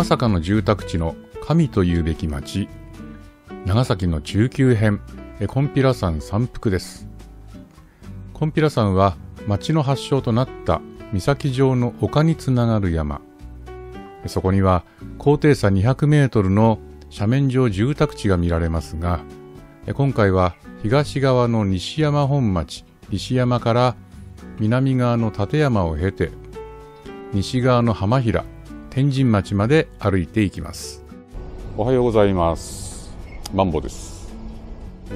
天坂の住宅地の神というべき町、長崎の中級編、金比羅山山腹です。金比羅山は町の発祥となった岬状の丘につながる山。そこには高低差200メートルの斜面上住宅地が見られますが、今回は東側の西山本町、石山から南側の立山を経て、西側の浜平、天神町まで歩いていきます。おはようございます。マンボです。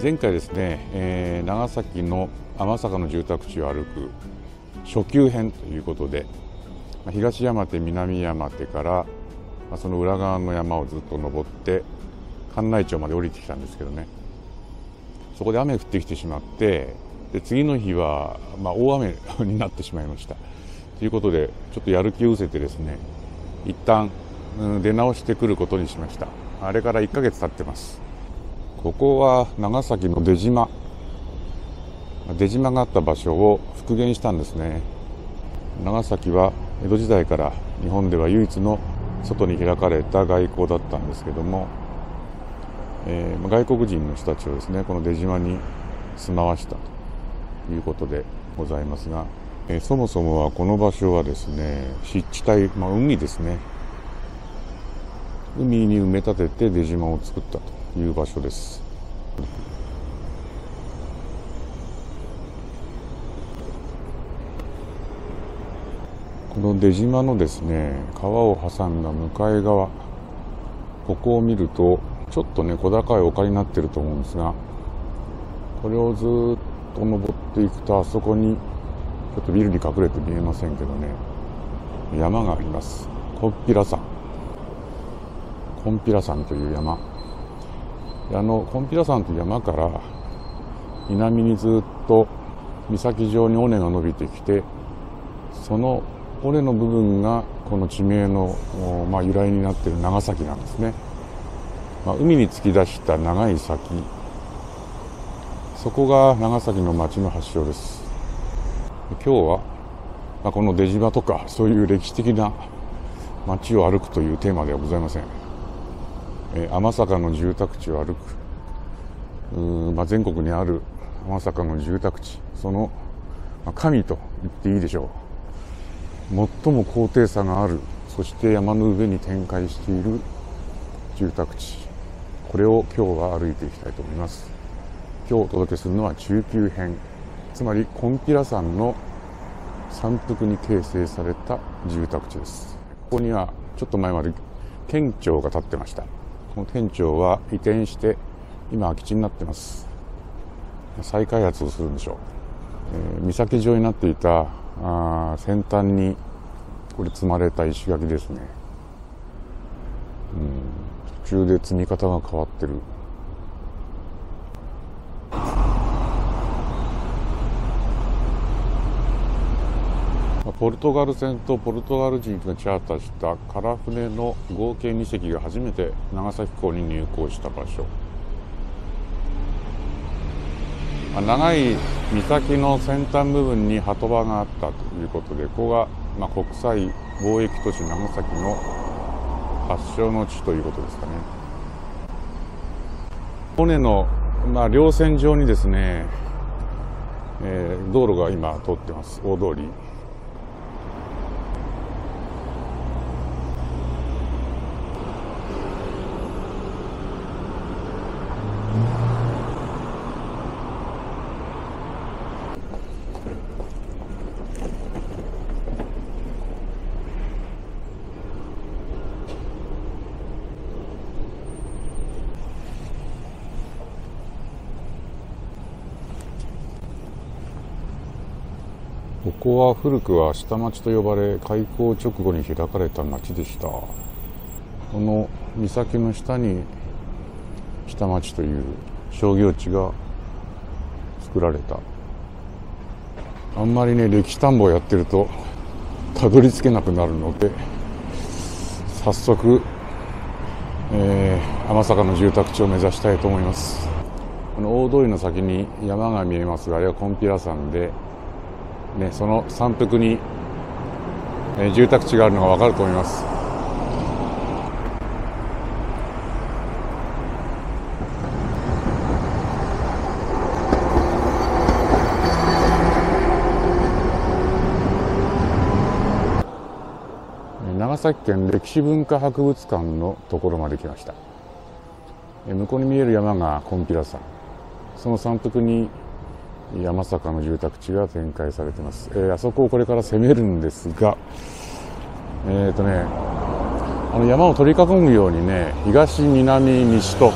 前回ですね、長崎の天坂の住宅地を歩く初級編ということで、東山手、南山手からその裏側の山をずっと登って関内町まで降りてきたんですけどね、そこで雨降ってきてしまって、で次の日は大雨になってしまいました。ということでちょっとやる気を失せてですね、一旦出直してくることにしました。あれから1ヶ月経ってます。ここは長崎の出島があった場所を復元したんですね。長崎は江戸時代から日本では唯一の外に開かれた外交だったんですけども、外国人の人たちをですね、この出島に住まわしたということでございますが、そもそもはこの場所はですね、湿地帯、海ですね。海に埋め立てて出島を作ったという場所です。この出島のですね、川を挟んだ向かい側、ここを見るとちょっとね、小高い丘になってると思うんですが、これをずっと登っていくと、あそこにちょっとビルに隠れて見えませんけどね、山があります。金比羅山という山。金比羅山という山から南にずっと岬状に尾根が伸びてきて、その尾根の部分がこの地名の、由来になっている長崎なんですね。海に突き出した長い先、そこが長崎の町の発祥です。今日は、この出島とかそういう歴史的な町を歩くというテーマではございません。天坂の住宅地を歩く、全国にある天坂の住宅地、その、神と言っていいでしょう。最も高低差がある、そして山の上に展開している住宅地、これを今日は歩いていきたいと思います。今日お届けするのは中級編、つまり金比羅山の山腹に形成された住宅地です。ここにはちょっと前まで県庁が建ってました。この県庁は移転して今空き地になっています。再開発をするんでしょう。岬状になっていた先端にこれ積まれた石垣ですね。途中で積み方が変わってる。ポルトガル船とポルトガル人がチャーターした唐船の合計2隻が初めて長崎港に入港した場所。長い岬の先端部分に波止場があったということで、ここが国際貿易都市長崎の発祥の地ということですかね。尾根の、稜線上にですね、道路が今通ってます。大通り。ここは古くは下町と呼ばれ、開港直後に開かれた町でした。この岬の下に下町という商業地が作られた。あんまりね、歴史探訪をやってるとたどり着けなくなるので、早速、天坂の住宅地を目指したいと思います。この大通りの先に山が見えますが、あれは金比羅山で、その山腹に、住宅地があるのがわかると思います。崎県歴史文化博物館のところまで来ました。向こうに見える山が金比羅山、その山腹に山坂の住宅地が展開されています。あそこをこれから攻めるんですが、山を取り囲むようにね、東、南、西と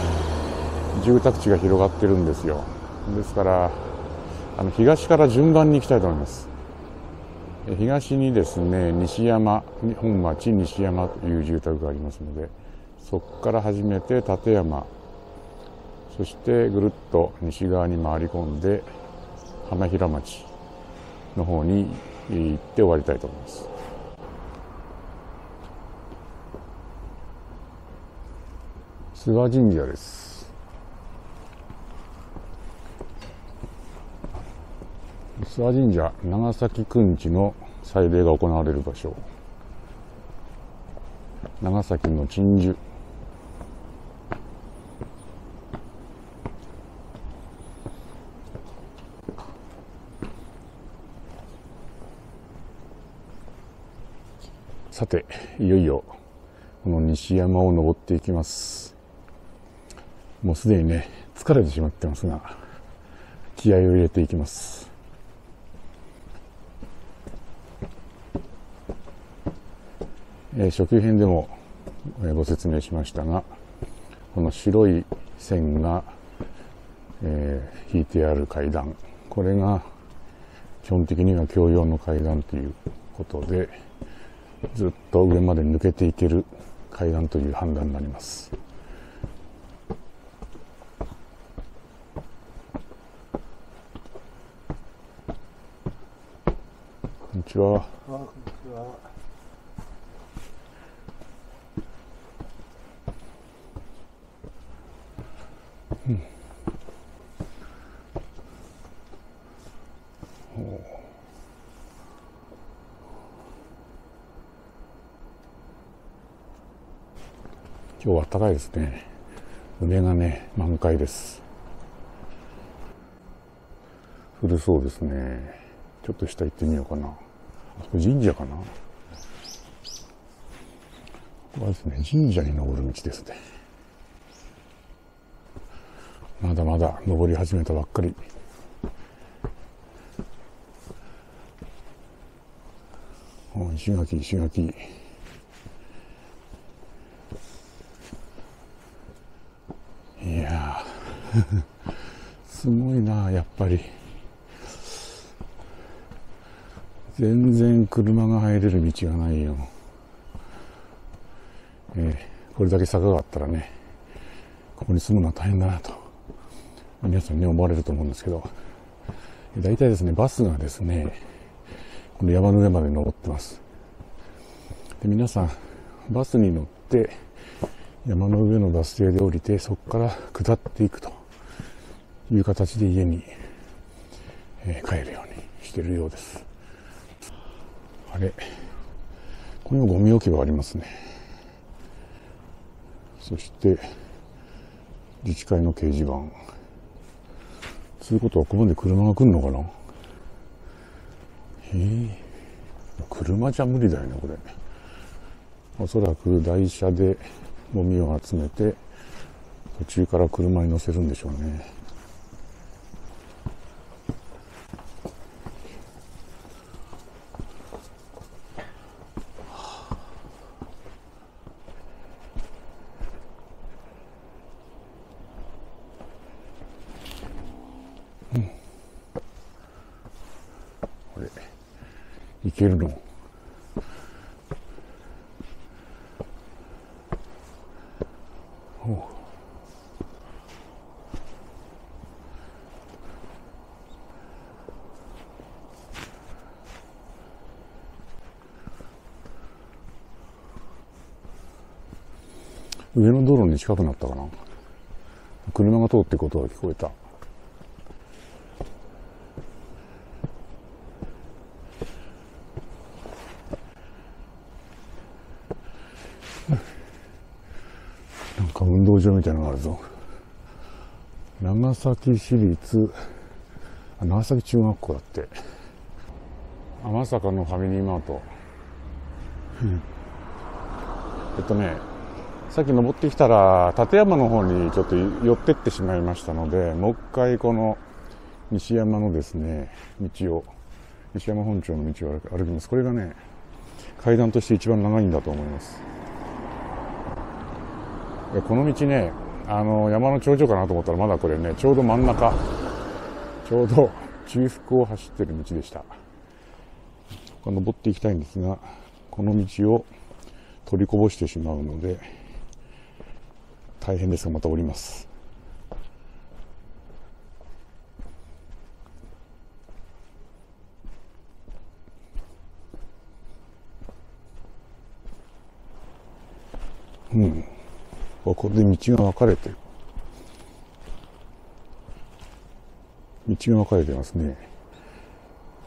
住宅地が広がってるんですよ。ですから東から順番に行きたいと思います。東にですね、西山、本町西山という住宅がありますので、そこから始めて立山、そしてぐるっと西側に回り込んで浜平町の方に行って終わりたいと思います。諏訪神社です。諏訪神社、長崎くんちの祭礼が行われる場所、長崎の鎮守、さて、いよいよこの西山を登っていきます。もうすでにね、疲れてしまってますが、気合を入れていきます。初級編でもご説明しましたが、この白い線が、引いてある階段、これが基本的には共用の階段ということで、ずっと上まで抜けていける階段という判断になります。こんにちは。こんにちは。今日は暖かいですね。梅がね、満開です。古そうですね。ちょっと下行ってみようかな。これ神社かな。ここはですね、神社に登る道ですね。まだまだ登り始めたばっかり。石垣、石垣。いやーすごいな、やっぱり。全然車が入れる道がないよ。これだけ坂があったらね、ここに住むのは大変だなと皆さんね、思われると思うんですけど、大体ですね、バスがですね、この山の上まで登ってます。で、皆さんバスに乗って山の上のバス停で降りて、そこから下っていくという形で家に、帰るようにしているようです。あれ、ここにもゴミ置き場ありますね。そして自治会の掲示板。そういうことはここまで車が来るのかな。車じゃ無理だよね、これ。おそらく台車でゴミを集めて途中から車に乗せるんでしょうね。これいけるの？上の道路に近くなったかな。車が通っていく音が聞こえた。なんか運動場みたいなのがあるぞ。長崎市立、長崎中学校だって。天坂のファミリーマート。さっき登ってきたら立山の方にちょっと寄ってってしまいましたので、もう一回この西山のですね西山本町の道を歩きます。これがね、階段として一番長いんだと思います。この道ね、山の頂上かなと思ったら、まだこれね、ちょうど真ん中、ちょうど中腹を走ってる道でした。登っていきたいんですが、この道を取りこぼしてしまうので大変ですが、また降ります。ここで道が分かれてる。道が分かれてますね。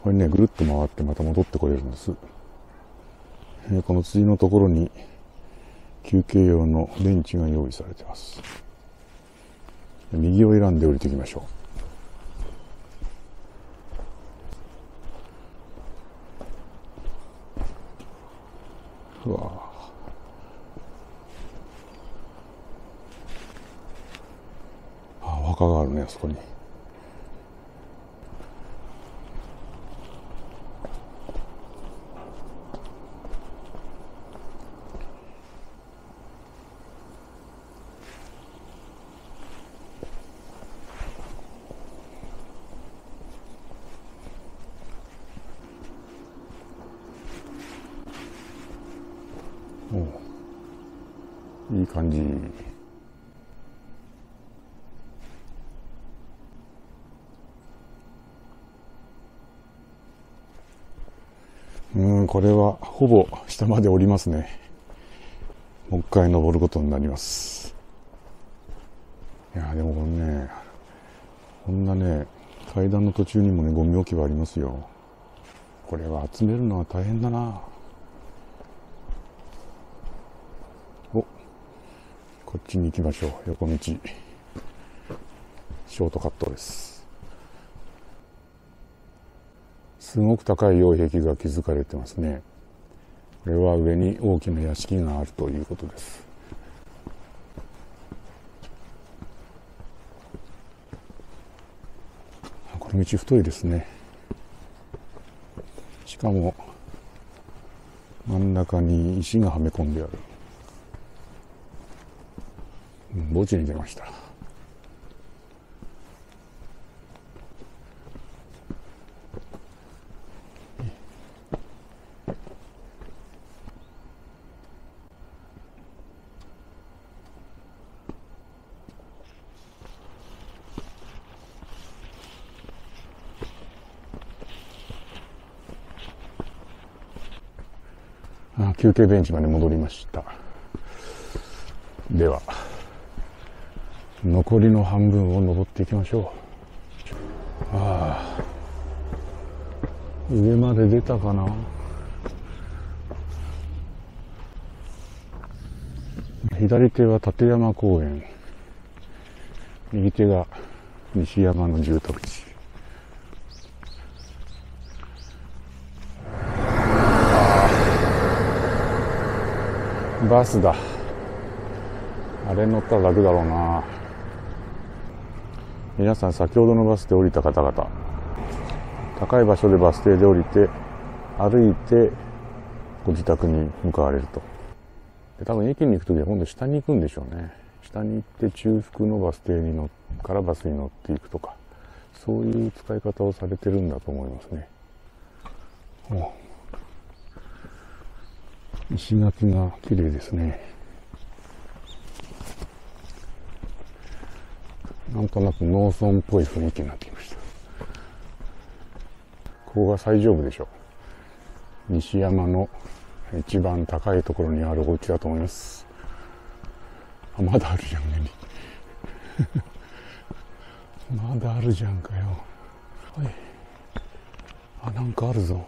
これね、ぐるっと回ってまた戻ってこれるんです。この次のところに休憩用のベンチが用意されています。右を選んで降りていきましょう。うわあ、お墓があるね、あそこに。いい感じ。これはほぼ下まで降りますね。もう一回登ることになります。いやでもこれね、こんなね階段の途中にもねゴミ置き場ありますよ。これは集めるのは大変だな。こっちに行きましょう。横道ショートカットです。すごく高い擁壁が築かれてますね。これは上に大きな屋敷があるということです。この道太いですね。しかも真ん中に石がはめ込んである。墓地に出ました。休憩ベンチまで戻りました。では残りの半分を登っていきましょう。上まで出たかな。左手は立山公園、右手が西山の住宅地。バスだ。あれ乗ったら楽だろうな。皆さん、先ほどのバスで降りた方々、高い場所でバス停で降りて歩いてご自宅に向かわれると。で、多分駅に行くときは今度下に行くんでしょうね。下に行って中腹のバス停にからバスに乗っていくとか、そういう使い方をされてるんだと思いますね。石垣が綺麗ですね。なんとなく農村っぽい雰囲気になってきました。ここが最上部でしょう。西山の一番高いところにあるお家だと思います。まだあるじゃん、上に。まだあるじゃんかよ。はい。なんかあるぞ。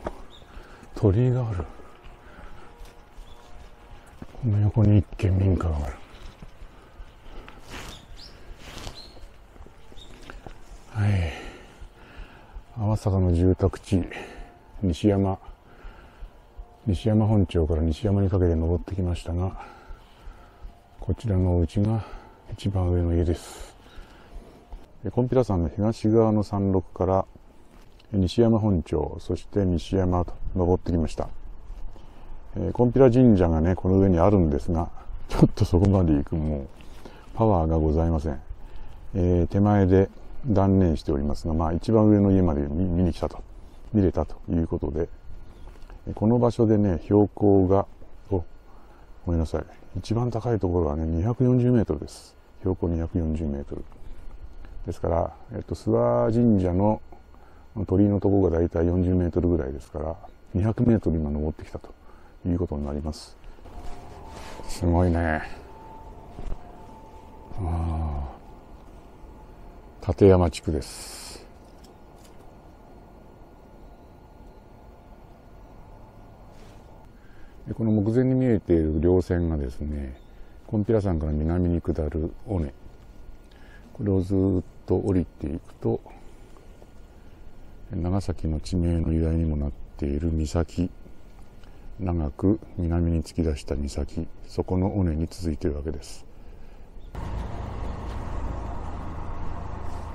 鳥居がある。この横に一軒民家がある。はい。天坂の住宅地、西山本町から西山にかけて登ってきましたが、こちらのお家が一番上の家です。金毘羅山の東側の山麓から西山本町、そして西山と登ってきました。金毘羅神社がね、この上にあるんですが、ちょっとそこまで行くもうパワーがございません。手前で断念しておりますが、一番上の家まで見れたということで、この場所でね、標高が、ごめんなさい。一番高いところはね、240メートルです。標高240メートル。ですから、諏訪神社の鳥居のところがだいたい40メートルぐらいですから、200メートル今登ってきたということになります。すごいね。立山地区です。この目前に見えている稜線がですね、金毘羅山から南に下る尾根、これをずっと降りていくと、長崎の地名の由来にもなっている岬、長く南に突き出した岬、そこの尾根に続いているわけです。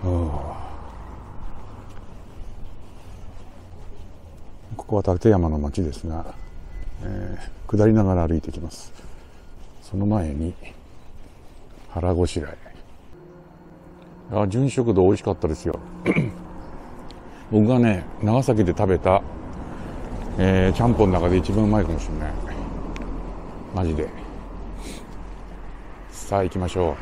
ここは立山の町ですが、下りながら歩いてきます。その前に腹ごしらえ。純食堂美味しかったですよ。僕がね、長崎で食べた、ちゃんぽんの中で一番うまいかもしれない。マジで。さあ行きましょう。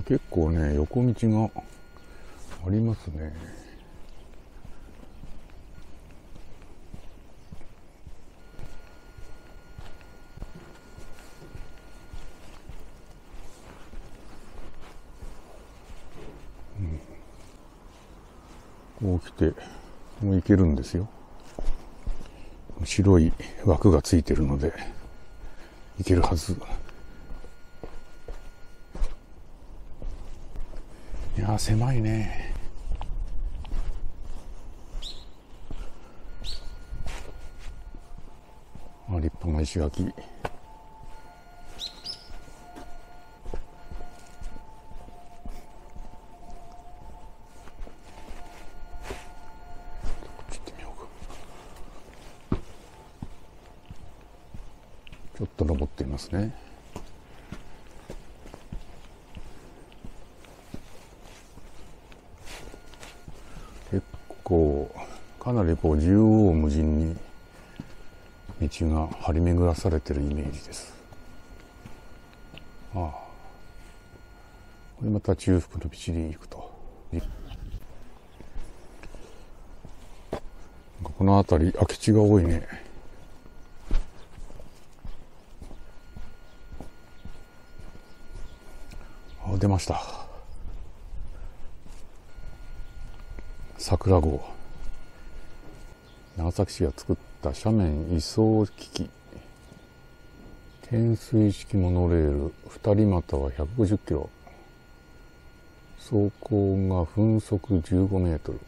結構ね、横道がありますね。こう来て、もう行けるんですよ。白い枠がついてるので、行けるはず。いや、狭いね。立派な石垣。こっち行ってみようか。ちょっと登っていますね。かなり縦横無尽に道が張り巡らされているイメージです。これまた中腹の道に行くと。この辺り空き地が多いね。出ました。桜号。長崎市が作った斜面移送機器。懸垂式モノレール。2人股は150キロ。走行が分速15メートル。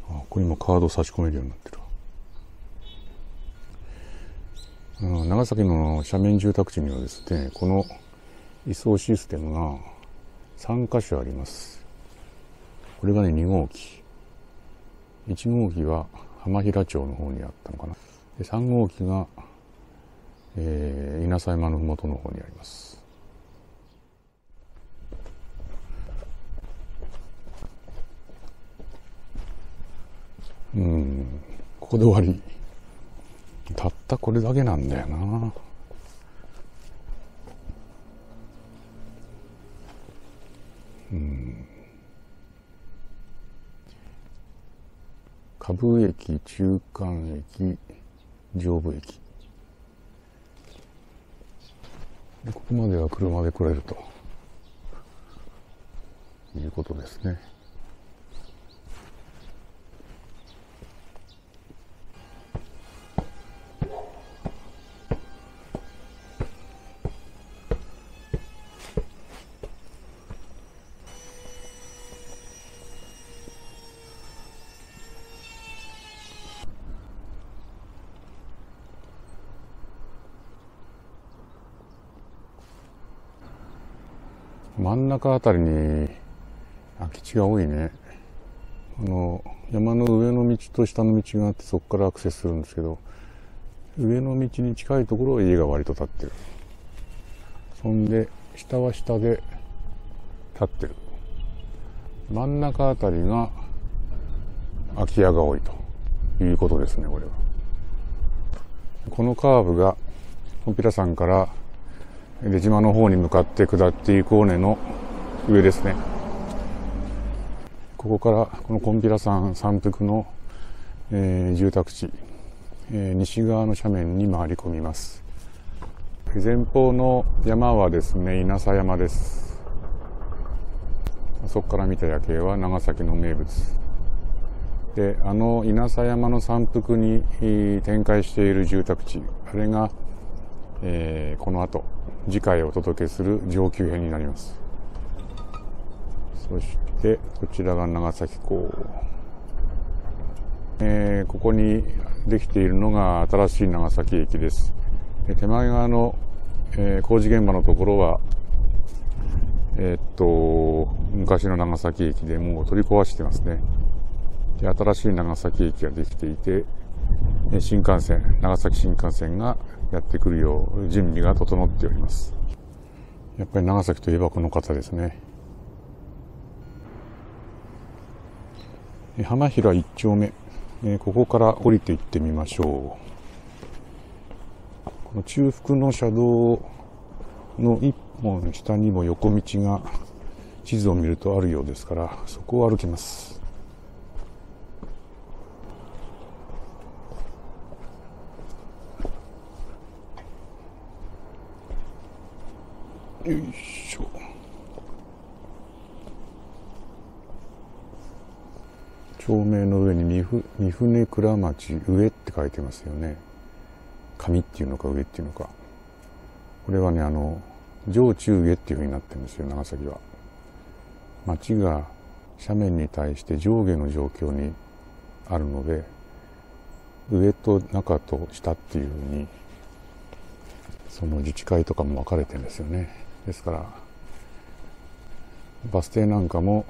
ここにもカード差し込めるようになってる。長崎の斜面住宅地にはですね、この移送システムが3カ所あります。これがね、2号機。1号機は浜平町の方にあったのかな。で3号機が、稲佐山のふもとの方にあります。ここで終わり。たったこれだけなんだよな。下部駅、中間駅、上部駅で、ここまでは車で来れるということですね。真ん中あたりに空き地が多いね。山の上の道と下の道があって、そこからアクセスするんですけど、上の道に近いところは家が割と建ってる。そんで下は下で建ってる。真ん中あたりが空き家が多いということですね。これはこのカーブがコンピラ山から出島の方に向かって下っていく尾根の上ですね。ここからこのコンピラ山山腹の、住宅地、西側の斜面に回り込みます。前方の山はですね、稲佐山です。そこから見た夜景は長崎の名物で、稲佐山の山腹に展開している住宅地、あれが、この後次回お届けする上級編になります。そしてこちらが長崎港、ここにできているのが新しい長崎駅です。手前側の、工事現場のところは昔の長崎駅でもう取り壊してますね。で、新しい長崎駅ができていて、新幹線、長崎新幹線がやってくるよう準備が整っております。やっぱり長崎といえばこの方ですね。浜平一丁目、ここから降りていってみましょう。この中腹の車道の一本下にも横道が地図を見るとあるようですから、そこを歩きます。よいしょ。町名の上に三船倉町上って書いてますよね。上っていうのか上っていうのか。これはね、上中下っていう風になってるんですよ、長崎は。町が斜面に対して上下の状況にあるので、上と中と下っていう風に、その自治会とかも分かれてるんですよね。ですから、バス停なんかも、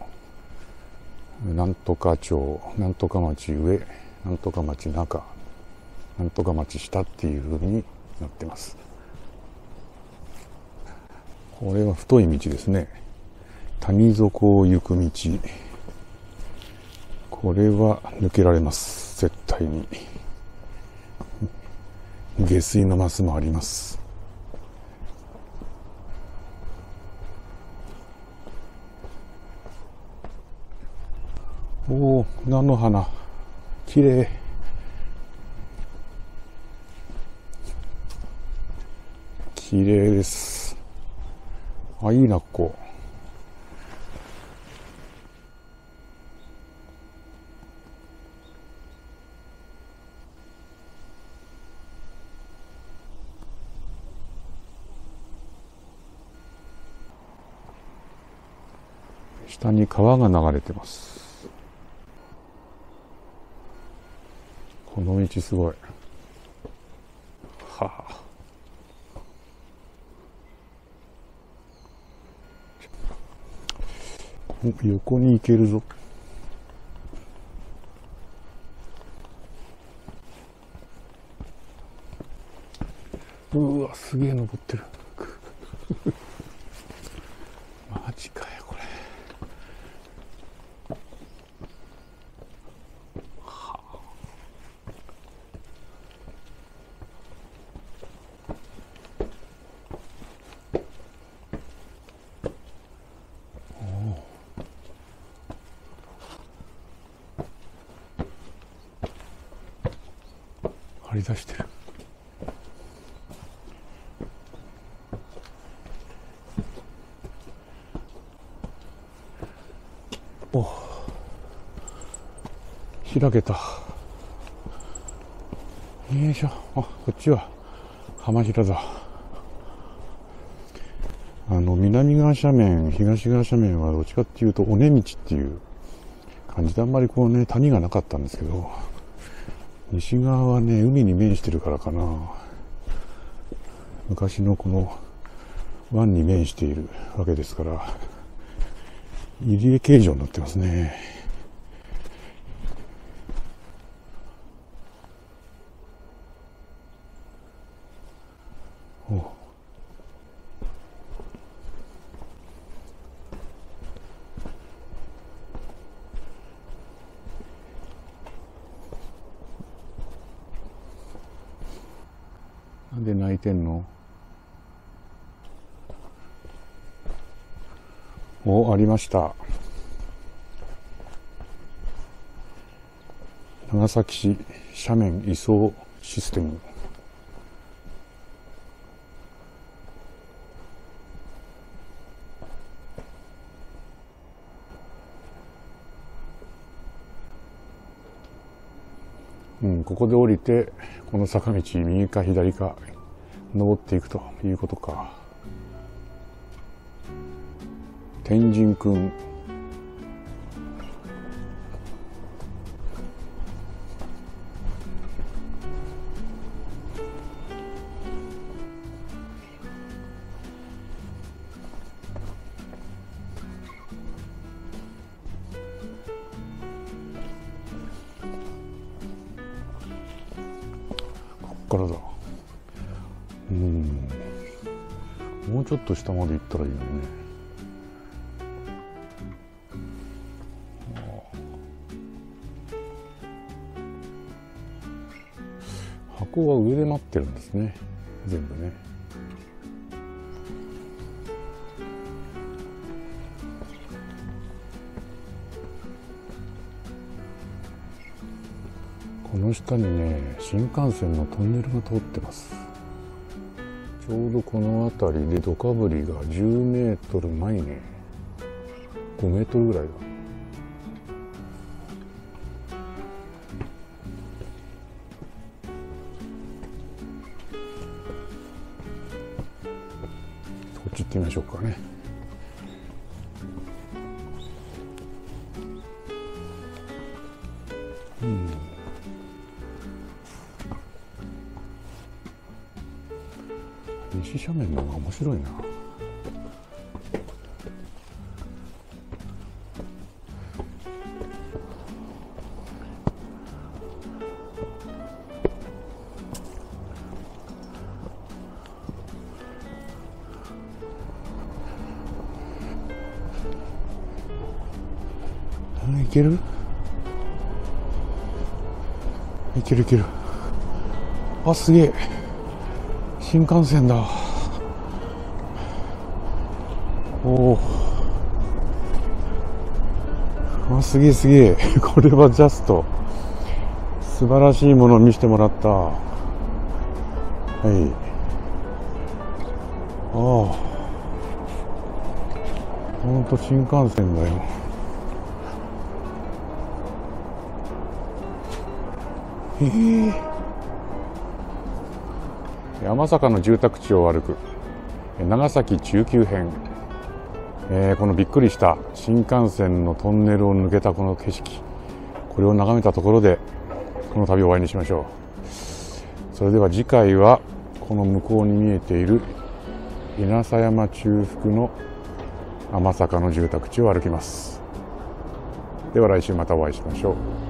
なんとか町、なんとか町上、なんとか町中、なんとか町下っていう風になってます。これは太い道ですね。谷底を行く道。これは抜けられます。絶対に。下水のマスもあります。おお、菜の花。綺麗。綺麗です。あ、いいな、ここ。下に川が流れてます。この道すごい。はあ。横に行けるぞ。うわ、すげえ登ってる。マジかよ、これ。はあ。張り出してる。お、開けた。よいしょ。あ、こっちは浜平だ。南側斜面、東側斜面はどっちかっていうと尾根道っていう感じで、あんまりこうね、谷がなかったんですけど、西側はね、海に面してるからかな。昔のこの湾に面しているわけですから、入江形状になってますね。お、なんで泣いてんの？お、ありました。長崎市斜面移送システム。ここで降りて、この坂道右か左か登っていくということか。天神君。こっからだ。もうちょっと下まで行ったらいいのにね。箱は上で待ってるんですね、全部ね。この下にね、新幹線のトンネルが通ってます。ちょうどこの辺りで土かぶりが10メートルないね。5メートルぐらいだ。こっち行ってみましょうかね。西斜面の方が面白いな。いける？いけるいける。あ、すげえ。新幹線だ。おお。あ、すげえすげえ。これはジャスト。素晴らしいものを見せてもらった。はい。ああ。ほんと新幹線だよ。山坂の住宅地を歩く長崎中級編、このびっくりした新幹線のトンネルを抜けたこの景色、これを眺めたところでこの旅を終わりにしましょう。それでは次回はこの向こうに見えている稲佐山中腹の天坂の住宅地を歩きます。では来週またお会いしましょう。